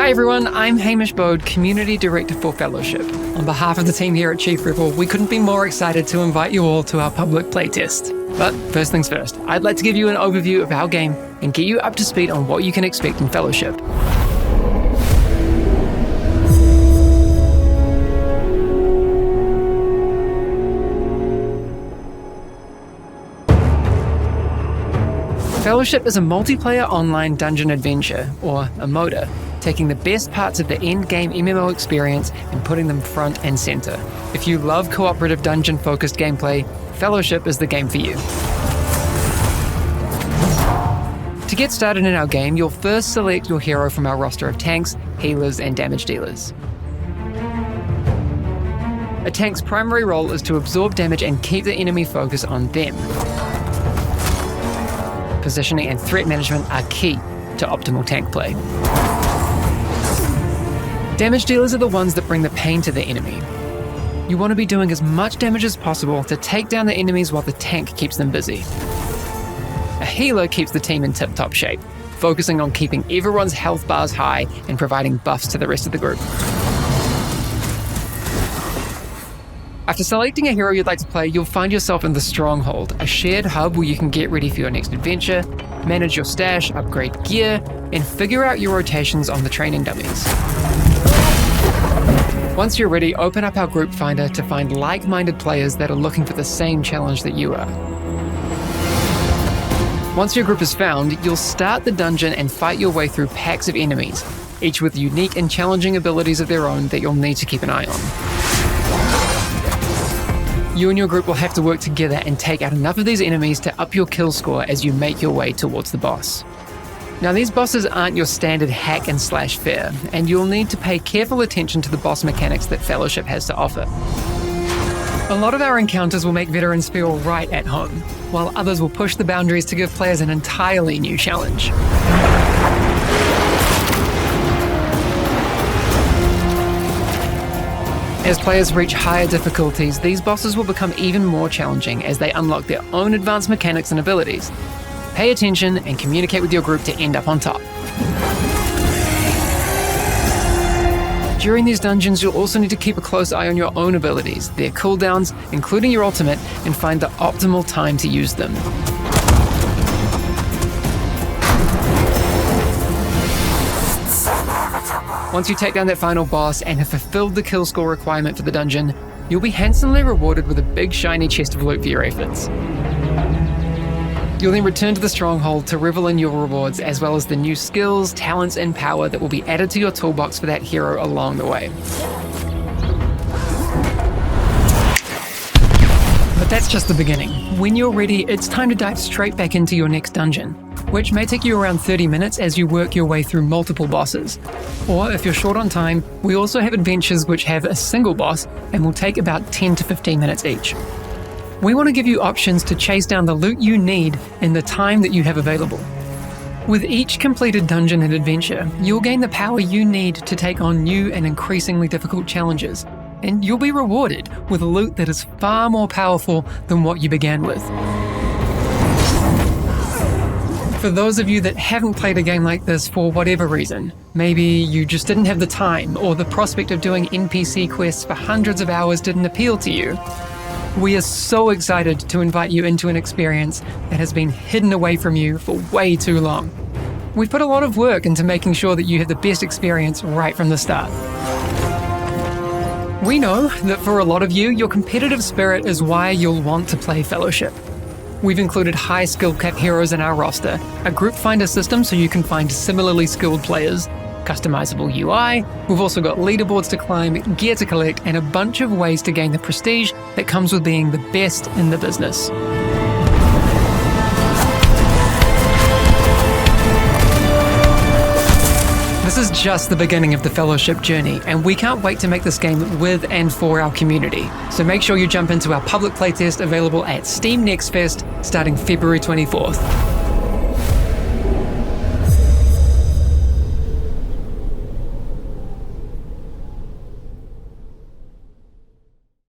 Hi everyone, I'm Hamish Bode, Community Director for Fellowship. On behalf of the team here at Chief Rebel, we couldn't be more excited to invite you all to our public playtest. But first things first, I'd like to give you an overview of our game and get you up to speed on what you can expect in Fellowship. Fellowship is a multiplayer online dungeon adventure, or a MODA, taking the best parts of the endgame MMO experience and putting them front and center. If you love cooperative dungeon-focused gameplay, Fellowship is the game for you. To get started in our game, you'll first select your hero from our roster of tanks, healers, and damage dealers. A tank's primary role is to absorb damage and keep the enemy focus on them. Positioning and threat management are key to optimal tank play. Damage dealers are the ones that bring the pain to the enemy. You want to be doing as much damage as possible to take down the enemies while the tank keeps them busy. A healer keeps the team in tip-top shape, focusing on keeping everyone's health bars high and providing buffs to the rest of the group. After selecting a hero you'd like to play, you'll find yourself in the Stronghold, a shared hub where you can get ready for your next adventure, manage your stash, upgrade gear, and figure out your rotations on the training dummies. Once you're ready, open up our group finder to find like-minded players that are looking for the same challenge that you are. Once your group is found, you'll start the dungeon and fight your way through packs of enemies, each with unique and challenging abilities of their own that you'll need to keep an eye on. You and your group will have to work together and take out enough of these enemies to up your kill score as you make your way towards the boss. Now, these bosses aren't your standard hack and slash fare, and you'll need to pay careful attention to the boss mechanics that Fellowship has to offer. A lot of our encounters will make veterans feel right at home, while others will push the boundaries to give players an entirely new challenge. As players reach higher difficulties, these bosses will become even more challenging as they unlock their own advanced mechanics and abilities. Pay attention and communicate with your group to end up on top. During these dungeons, you'll also need to keep a close eye on your own abilities, their cooldowns, including your ultimate, and find the optimal time to use them. Once you take down that final boss and have fulfilled the kill score requirement for the dungeon, you'll be handsomely rewarded with a big shiny chest of loot for your efforts. You'll then return to the Stronghold to revel in your rewards, as well as the new skills, talents, and power that will be added to your toolbox for that hero along the way. But that's just the beginning. When you're ready, it's time to dive straight back into your next dungeon, which may take you around 30 minutes as you work your way through multiple bosses. Or if you're short on time, we also have adventures which have a single boss and will take about 10 to 15 minutes each. We want to give you options to chase down the loot you need in the time that you have available. With each completed dungeon and adventure, you'll gain the power you need to take on new and increasingly difficult challenges, and you'll be rewarded with loot that is far more powerful than what you began with. For those of you that haven't played a game like this for whatever reason, maybe you just didn't have the time, or the prospect of doing NPC quests for hundreds of hours didn't appeal to you, we are so excited to invite you into an experience that has been hidden away from you for way too long. We've put a lot of work into making sure that you have the best experience right from the start. We know that for a lot of you, your competitive spirit is why you'll want to play Fellowship. We've included high skill cap heroes in our roster, a group finder system so you can find similarly skilled players, customizable UI, we've also got leaderboards to climb, gear to collect, and a bunch of ways to gain the prestige that comes with being the best in the business. This is just the beginning of the Fellowship journey, and we can't wait to make this game with and for our community. So make sure you jump into our public playtest available at Steam Next Fest starting February 24th.